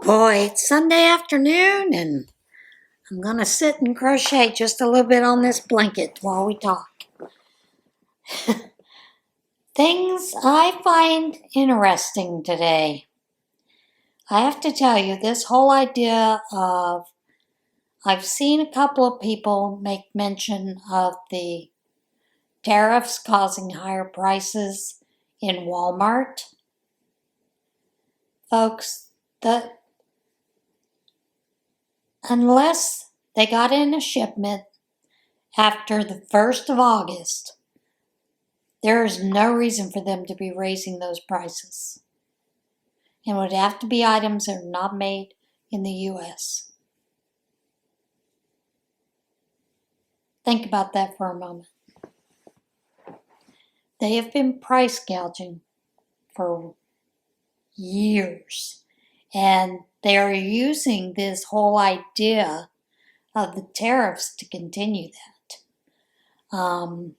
Boy, it's Sunday afternoon and I'm going to sit and crochet just a little bit on this blanket while we talk. Things I find interesting today. I have to tell you, this whole idea of, I've seen a couple of people make mention of the tariffs causing higher prices in Walmart. Folks, unless they got in a shipment after the 1st of August, there is no reason for them to be raising those prices. And it would have to be items that are not made in the U.S. Think about that for a moment. They have been price gouging for years. And they are using this whole idea of the tariffs to continue that.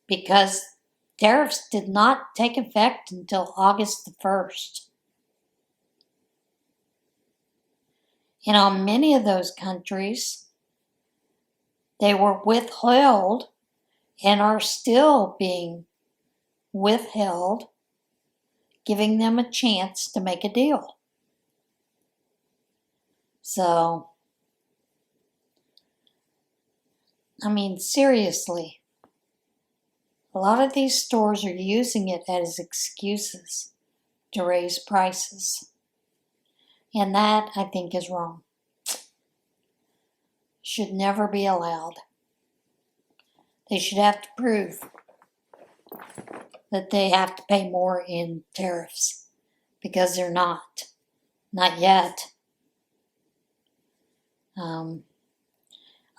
Because tariffs did not take effect until August the 1st. And on many of those countries, they were withheld and are still being withheld, giving them a chance to make a deal. So, I mean, seriously, a lot of these stores are using it as excuses to raise prices. And that, I think, is wrong. Should never be allowed. They should have to prove that they have to pay more in tariffs, because they're not. Not yet.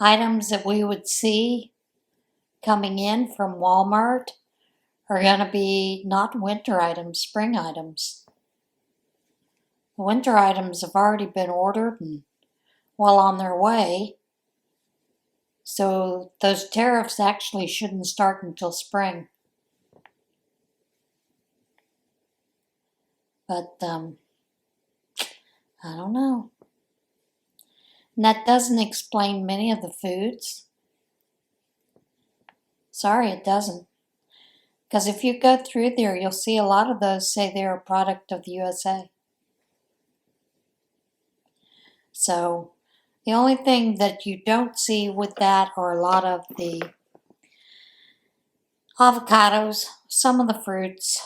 Items that we would see coming in from Walmart are going to be not winter items, spring items. The winter items have already been ordered and well on their way. So those tariffs actually shouldn't start until spring. But I don't know. And that doesn't explain many of the foods. Sorry, it doesn't. Because if you go through there, you'll see a lot of those say they're a product of the USA. So the only thing that you don't see with that are a lot of the avocados, some of the fruits,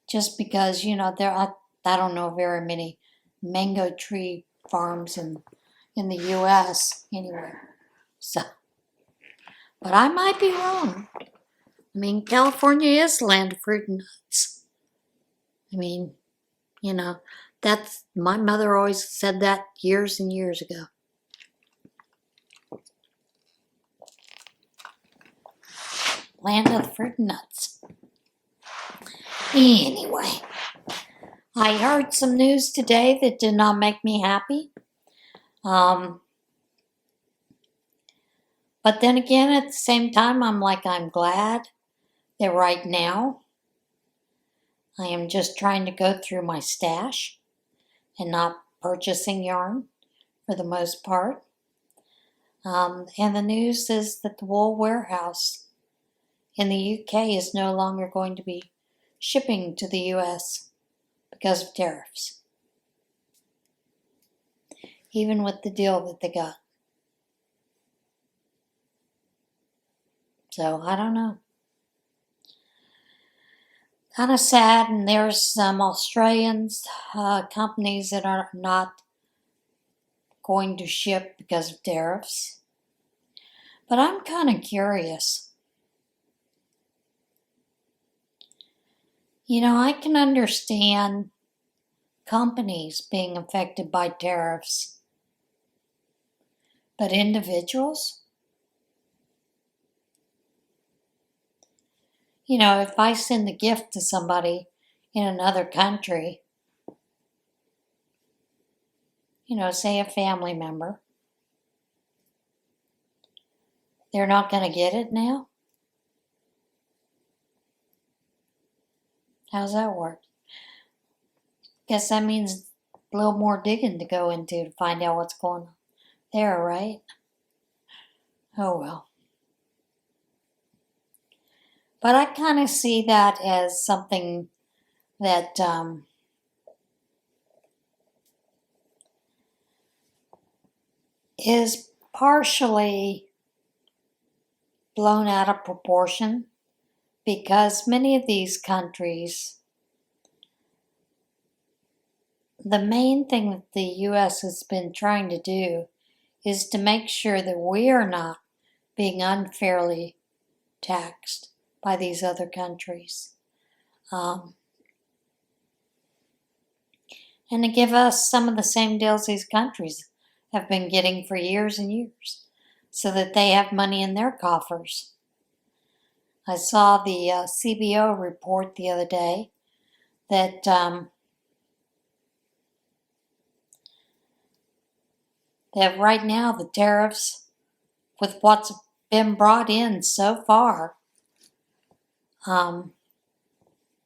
just because, you know, I don't know very many mango tree farms in the U.S. anywhere. So, but I might be wrong. I mean, California is the land of fruit and nuts. I mean, you know, that's, my mother always said that years and years ago. Land of the fruit and nuts. Anyway, I heard some news today that did not make me happy. But then again, at the same time, I'm glad that right now I am just trying to go through my stash and not purchasing yarn for the most part. And the news is that the wool warehouse in the UK is no longer going to be shipping to the US because of tariffs, even with the deal that they got. So I don't know. Kind of sad, and there's some Australians companies that are not going to ship because of tariffs. But I'm kind of curious. You know, I can understand companies being affected by tariffs, but individuals? You know, if I send a gift to somebody in another country, you know, say a family member, they're not going to get it now? How's that work? Guess that means a little more digging to go into to find out what's going on there, right? Oh well. But I kind of see that as something that is partially blown out of proportion because many of these countries, the main thing that the U.S. has been trying to do is to make sure that we are not being unfairly taxed by these other countries. And to give us some of the same deals these countries have been getting for years and years so that they have money in their coffers. I saw the CBO report the other day that that right now the tariffs with what's been brought in so far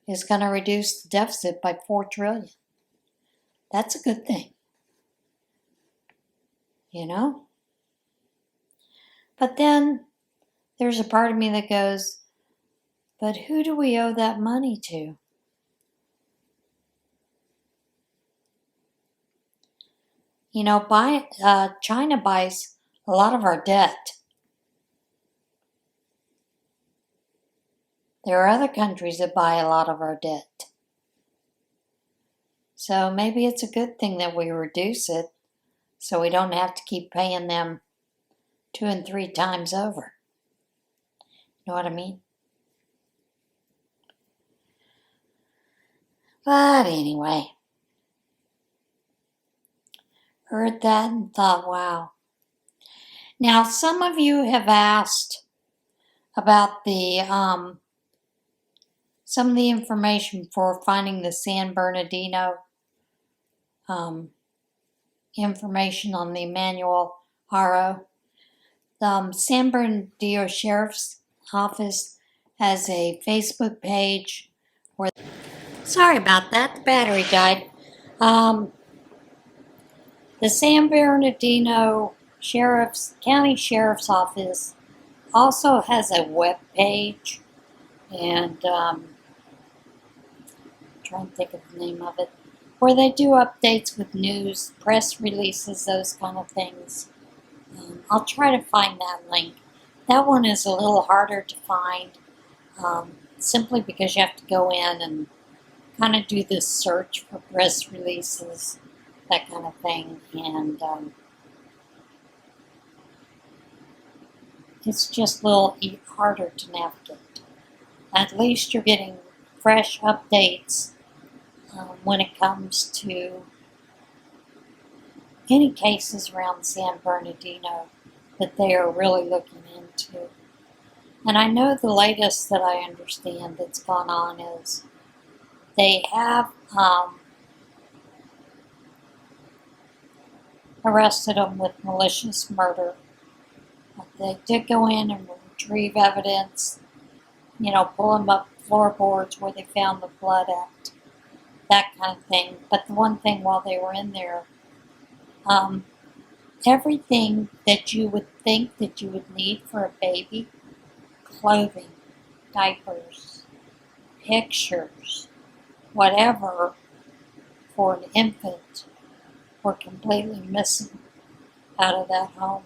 is going to reduce the deficit by $4 trillion. That's a good thing, you know? But then there's a part of me that goes, but who do we owe that money to? You know, China buys a lot of our debt. There are other countries that buy a lot of our debt. So maybe it's a good thing that we reduce it so we don't have to keep paying them 2 and 3 times over. You know what I mean? But anyway, heard that and thought, wow. Now, some of you have asked about the some of the information for finding the San Bernardino information on the Emmanuel Haro. The San Bernardino Sheriff's Office has a Facebook page where... Sorry about that, the battery died. The San Bernardino County Sheriff's Office also has a web page, and I'm trying to think of the name of it, where they do updates with news, press releases, those kind of things. I'll try to find that link. That one is a little harder to find, simply because you have to go in and kind of do this search for press releases, that kind of thing, and it's just a little harder to navigate. At least you're getting fresh updates when it comes to any cases around San Bernardino that they are really looking into. And I know the latest that I understand that's gone on is they have arrested them with malicious murder. They did go in and retrieve evidence, pull them up floorboards where they found the blood at, that kind of thing. But the one thing while they were in there, everything that you would think that you would need for a baby, clothing, diapers, pictures, whatever, for an infant, were completely missing out of that home.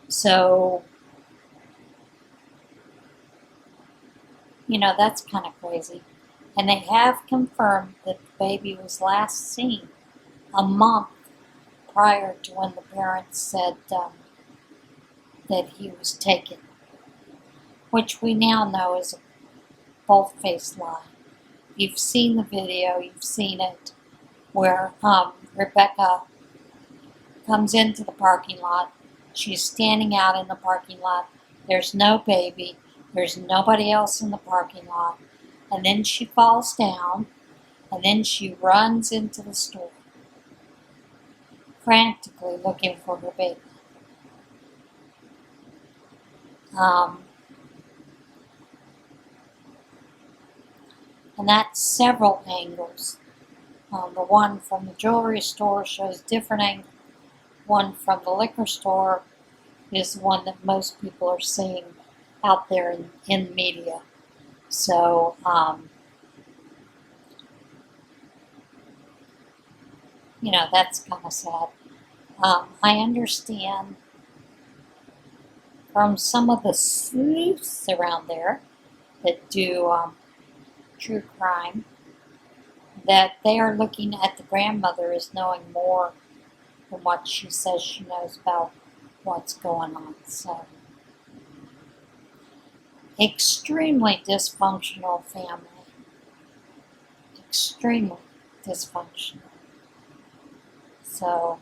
So, that's kind of crazy. And they have confirmed that the baby was last seen a month prior to when the parents said that he was taken, which we now know is a bold-faced lie. You've seen the video, you've seen it, where Rebecca comes into the parking lot. She's standing out in the parking lot. There's no baby. There's nobody else in the parking lot. And then she falls down, and then she runs into the store, frantically looking for her baby. And that's several angles. The one from the jewelry store shows different angles. One from the liquor store is the one that most people are seeing out there in media. So, that's kind of sad. I understand from some of the sleuths around there that do true crime that they are looking at the grandmother as knowing more than what she says she knows about what's going on. So, extremely dysfunctional family. Extremely dysfunctional. So,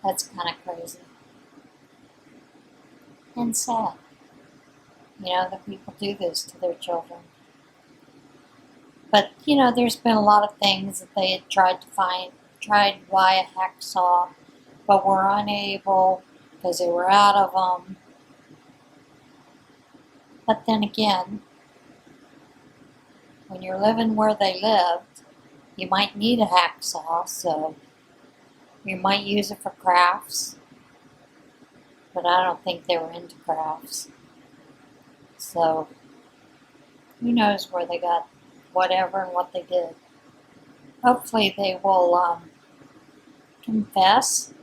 that's kind of crazy. And sad. That people do this to their children. But, there's been a lot of things that they had tried to buy a hacksaw, but were unable because they were out of them. But then again, when you're living where they lived, you might need a hacksaw, so you might use it for crafts. But I don't think they were into crafts. So, who knows where they got whatever and what they did. Hopefully they will confess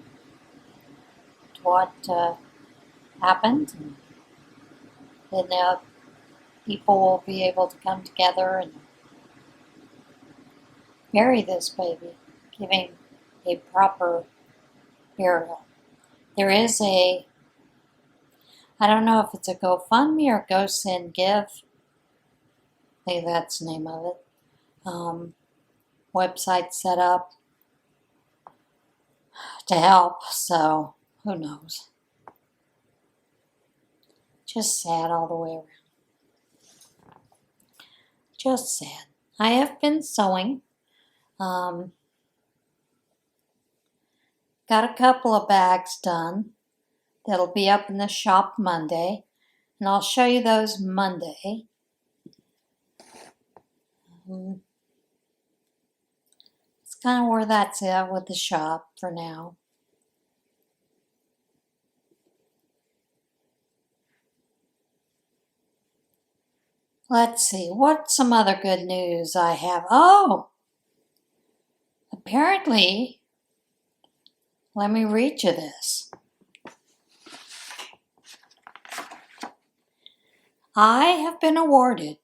to what happened. And then people will be able to come together and bury this baby, giving a proper burial. There is I don't know if it's a GoFundMe or Go Send Give. I think that's the name of it. Website set up to help, so who knows. Just sad all the way around. Just sad. I have been sewing. Got a couple of bags done that'll be up in the shop Monday, and I'll show you those Monday. It's kind of where that's at with the shop for now. Let's see, what's some other good news I have? Oh! Apparently, let me read you this. I have been awarded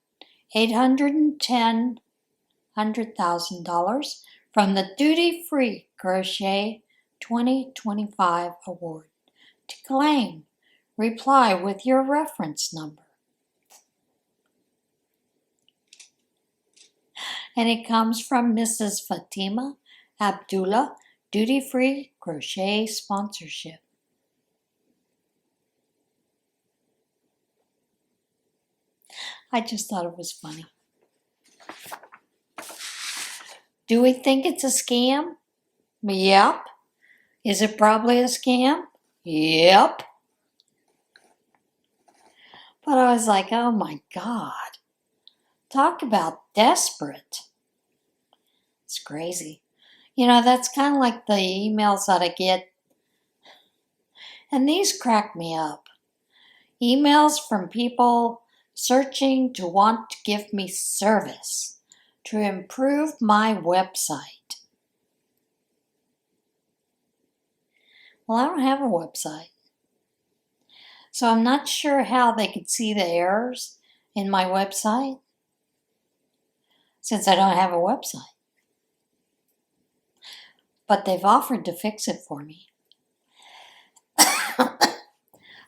$810,000 from the Duty Free Crochet 2025 Award. To claim, reply with your reference number. And it comes from Mrs. Fatima Abdullah, Duty Free Crochet Sponsorship. I just thought it was funny. Do we think it's a scam? Yep. Is it probably a scam? Yep. But I was like, oh my God. Talk about desperate. It's crazy. That's kind of like the emails that I get. And these crack me up. Emails from people searching to want to give me service to improve my website. Well, I don't have a website. So I'm not sure how they could see the errors in my website since I don't have a website. But they've offered to fix it for me.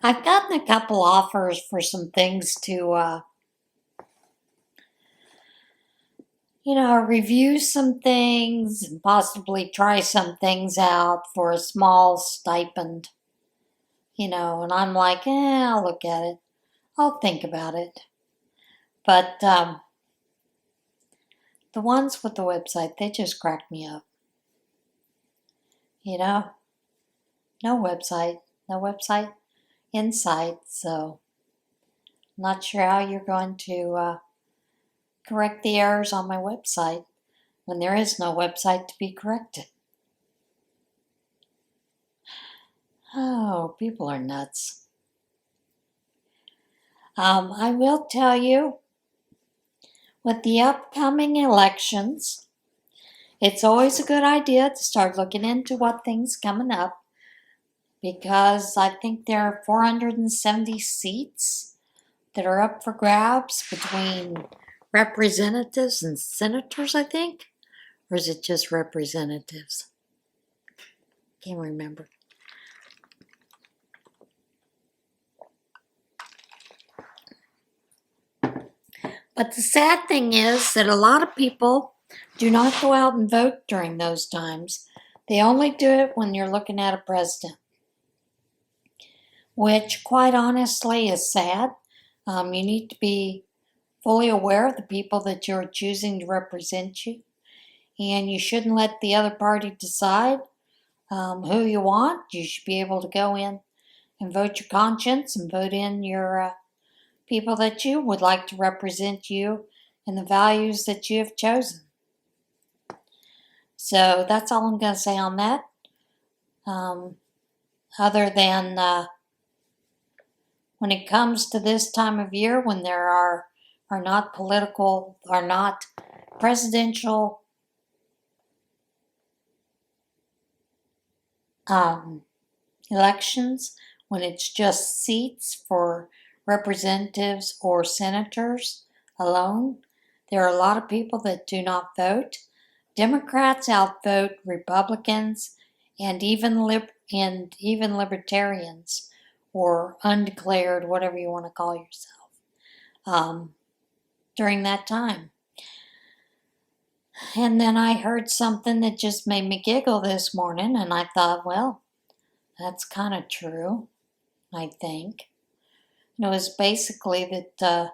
I've gotten a couple offers for some things to, review some things and possibly try some things out for a small stipend. And I'm like, I'll look at it. I'll think about it. But the ones with the website, they just crack me up. No website in sight, so not sure how you're going to correct the errors on my website when there is no website to be corrected. Oh, people are nuts. I will tell you, with the upcoming elections, it's always a good idea to start looking into what things coming up, because I think there are 470 seats that are up for grabs between representatives and senators, I think. Or is it just representatives? Can't remember. But the sad thing is that a lot of people do not go out and vote during those times. They only do it when you're looking at a president, which quite honestly is sad. You need to be fully aware of the people that you're choosing to represent you, and you shouldn't let the other party decide who you want. You should be able to go in and vote your conscience and vote in your people that you would like to represent you and the values that you have chosen. So that's all I'm going to say on that. Other than when it comes to this time of year, when there are not presidential elections, when it's just seats for representatives or senators alone, there are a lot of people that do not vote. Democrats outvote Republicans and even libertarians, or undeclared, whatever you want to call yourself, during that time. And then I heard something that just made me giggle this morning, and I thought, well, that's kind of true, I think. And it was basically that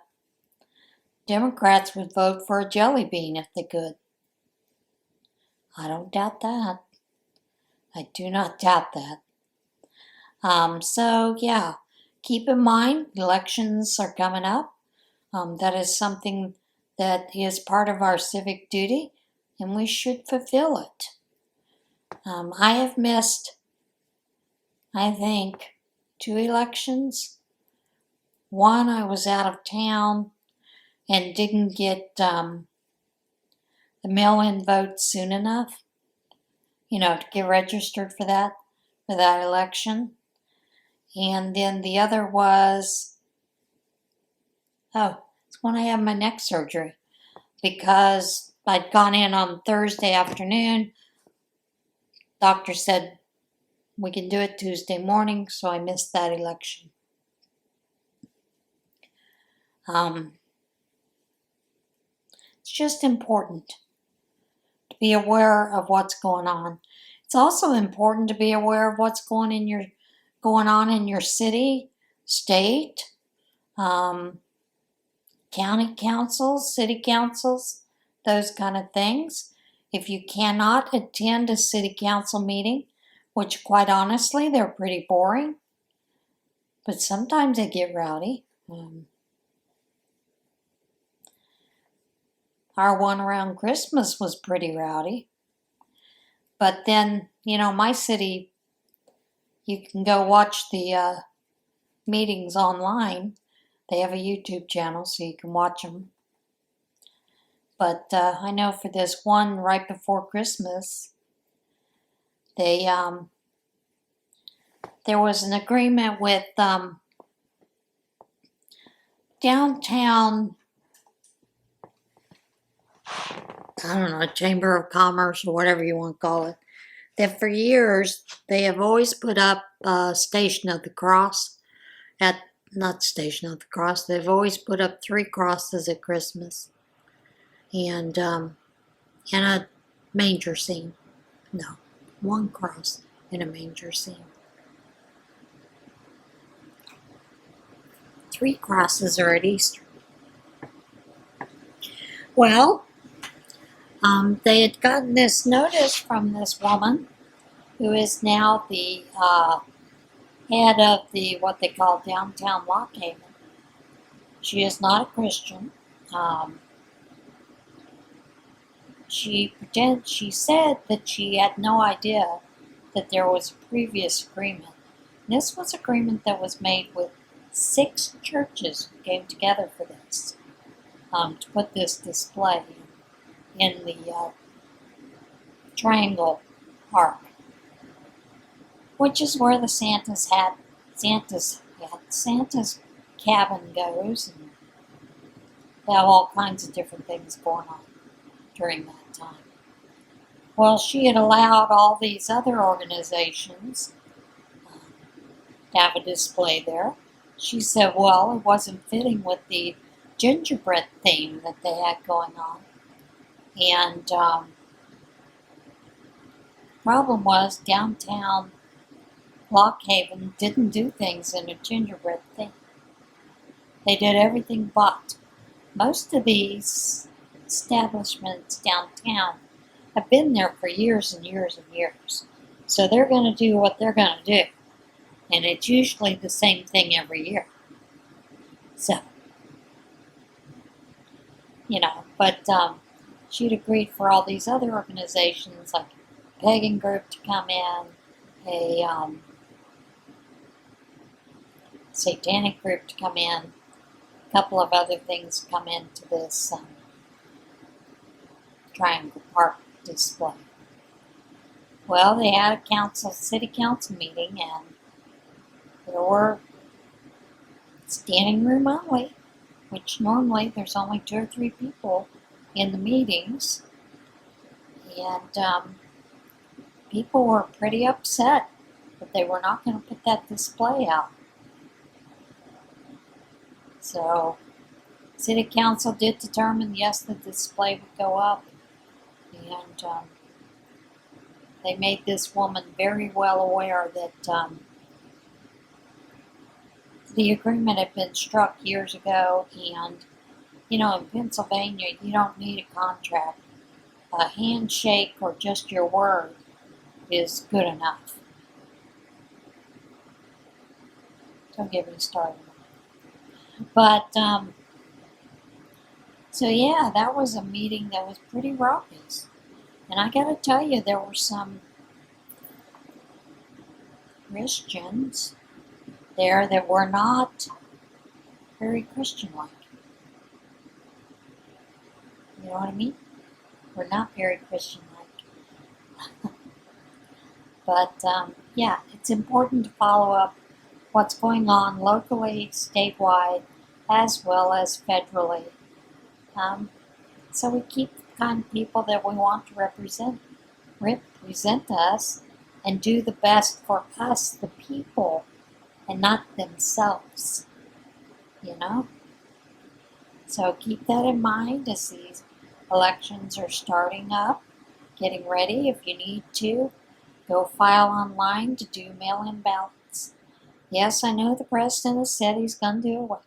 Democrats would vote for a jelly bean if they could. I don't doubt that. I do not doubt that. So, yeah, keep in mind, elections are coming up. That is something that is part of our civic duty, and we should fulfill it. I have missed, I think, 2 elections. One, I was out of town and didn't get the mail-in vote soon enough, to get registered for that election. And then the other was, it's when I had my neck surgery, because I'd gone in on Thursday afternoon. Doctor said we can do it Tuesday morning, so I missed that election. It's just important to be aware of what's going on. It's also important to be aware of what's going on in your city, state, county councils, city councils, those kind of things. If you cannot attend a city council meeting, which quite honestly, they're pretty boring, but sometimes they get rowdy. Our one around Christmas was pretty rowdy. But then, my city, you can go watch the meetings online. They have a YouTube channel, so you can watch them. But I know for this one right before Christmas, there was an agreement with downtown, Chamber of Commerce or whatever you want to call it, that for years they have always put up Station of the Cross they've always put up 3 crosses at Christmas and a manger scene. No, 1 cross and a manger scene. 3 crosses are at Easter. Well, they had gotten this notice from this woman who is now the head of what they call Downtown Lock Haven. She is not a Christian. she said that she had no idea that there was a previous agreement. And this was agreement that was made with 6 churches who came together for this, to put this display in the Triangle Park, which is where the Santa's cabin goes, and they have all kinds of different things going on during that time. Well, she had allowed all these other organizations to have a display there. She said, well, it wasn't fitting with the gingerbread theme that they had going on. And problem was, downtown Lock Haven didn't do things in a gingerbread theme. They did everything but. Most of these establishments downtown have been there for years and years and years. So they're going to do what they're going to do. And it's usually the same thing every year. So, but she'd agreed for all these other organizations, like a pagan group, to come in, a satanic group to come in, a couple of other things come into this Triangle Park display. Well, they had a city council meeting, and there were standing room only, which normally there's only 2 or 3 people in the meetings, and people were pretty upset that they were not going to put that display out. So, City Council did determine, yes, the display would go up, and they made this woman very well aware that the agreement had been struck years ago, and, in Pennsylvania, you don't need a contract. A handshake or just your word is good enough. Don't get me started. But, so yeah, that was a meeting that was pretty raucous. And I gotta tell you, there were some Christians there that were not very Christian-like. You know what I mean? We're not very Christian-like. But, yeah, it's important to follow up what's going on locally, statewide, as well as federally. So we keep the kind of people that we want to represent us and do the best for us, the people, and not themselves. So keep that in mind as these elections are starting up, getting ready. If you need to, go file online to do mail-in ballots. Yes, I know the president has said he's going to do away.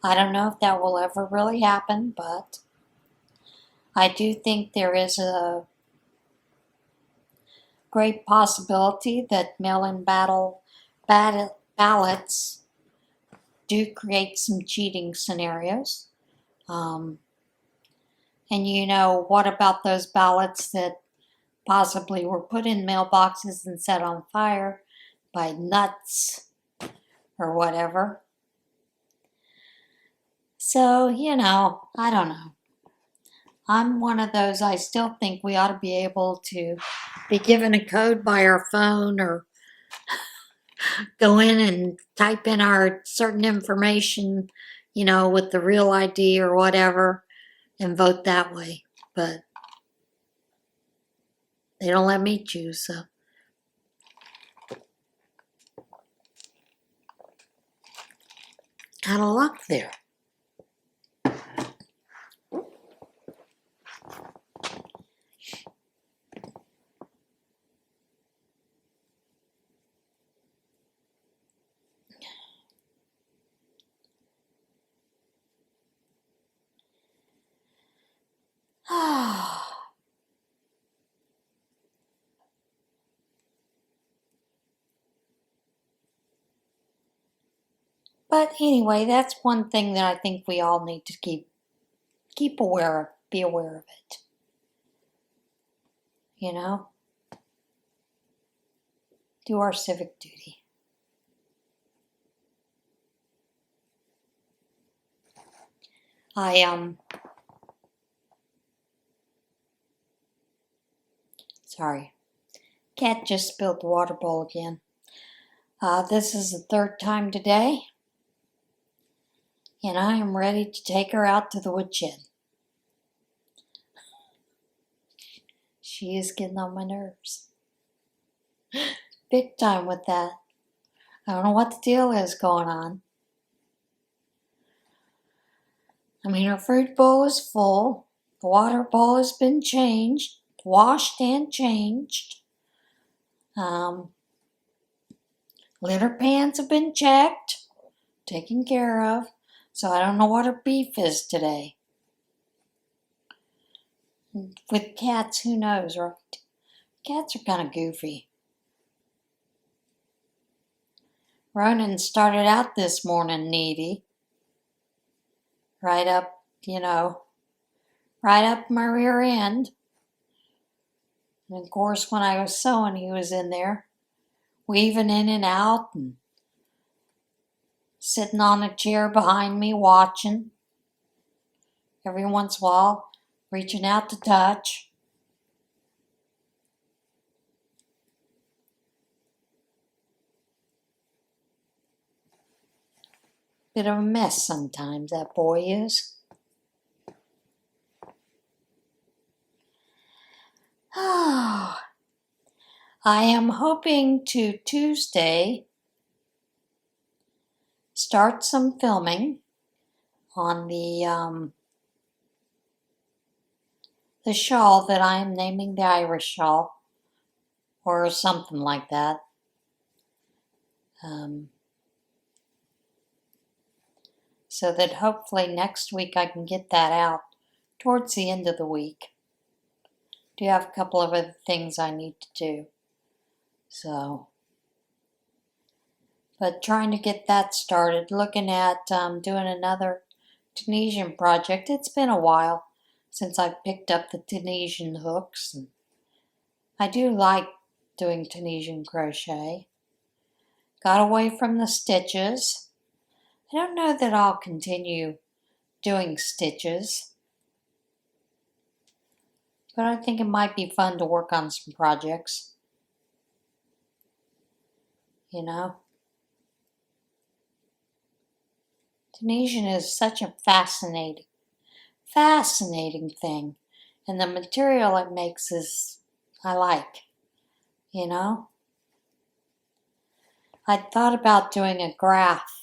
I don't know if that will ever really happen, but I do think there is a great possibility that mail-in ballots do create some cheating scenarios. And what about those ballots that possibly were put in mailboxes and set on fire by nuts or whatever? So, I don't know. I'm one of those, I still think we ought to be able to be given a code by our phone or go in and type in our certain information, with the real ID or whatever, and vote that way. But they don't let me choose, so. Kind of luck there. But anyway, that's one thing that I think we all need to keep aware of. be aware of it. You know? Do our civic duty. Sorry. Cat just spilled the water bowl again. This is the third time today, and I am ready to take her out to the woodshed. She is getting on my nerves. Big time with that. I don't know what the deal is going on. I mean, her fruit bowl is full. The water bowl has been changed, washed and changed. Litter pans have been checked, taken care of. So I don't know what her beef is today. With cats, who knows, right? Cats are kind of goofy. Ronan started out this morning needy. Right up, right up my rear end. And of course, when I was sewing, he was in there, weaving in and out and sitting on a chair behind me watching. Every once in a while, reaching out to touch. Bit of a mess sometimes, that boy is. Oh, I am hoping to Tuesday start some filming on the shawl that I am naming the Irish shawl, or something like that. So that hopefully next week I can get that out towards the end of the week. Do have a couple of other things I need to do. So, but trying to get that started, looking at doing another Tunisian project. It's been a while since I've picked up the Tunisian hooks. And I do like doing Tunisian crochet. Got away from the stitches. I don't know that I'll continue doing stitches, but I think it might be fun to work on some projects. You know? Tunisian is such a fascinating thing. And the material it makes I like, you know? I'd thought about doing a graph.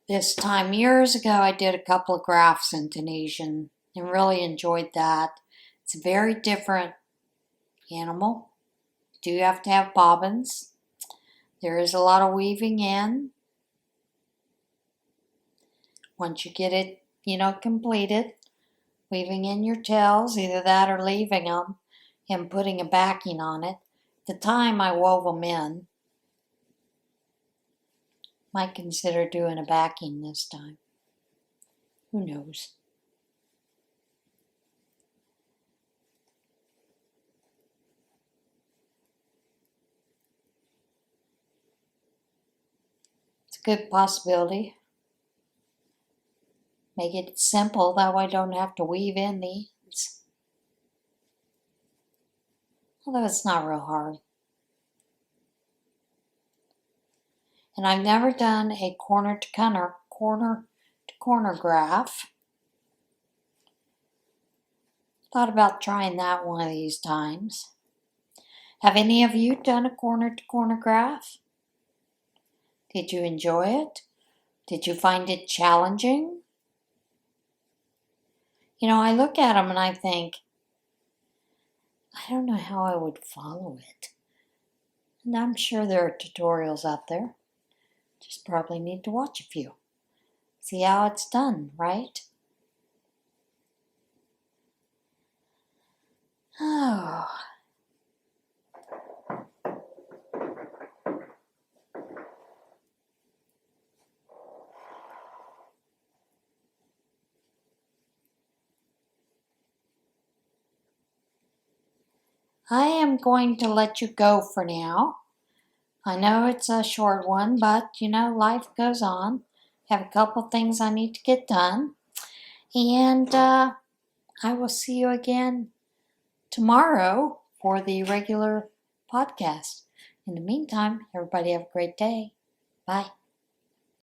This time, years ago, I did a couple of graphs in Tunisian and really enjoyed that. It's a very different animal. You do have to have bobbins. There is a lot of weaving in. Once you get it, completed, weaving in your tails, either that or leaving them and putting a backing on it. At the time I wove them in. Might consider doing a backing this time. Who knows? It's a good possibility. Make it simple, that way I don't have to weave in these. Although it's not real hard. And I've never done a corner to corner graph. Thought about trying that one of these times. Have any of you done a corner to corner graph? Did you enjoy it? Did you find it challenging? I look at them and I think, I don't know how I would follow it. And I'm sure there are tutorials out there. Just probably need to watch a few. See how it's done, right? Oh. I am going to let you go for now. I know it's a short one, but life goes on. Have a couple things I need to get done. And I will see you again tomorrow for the regular podcast. In the meantime, everybody have a great day. Bye.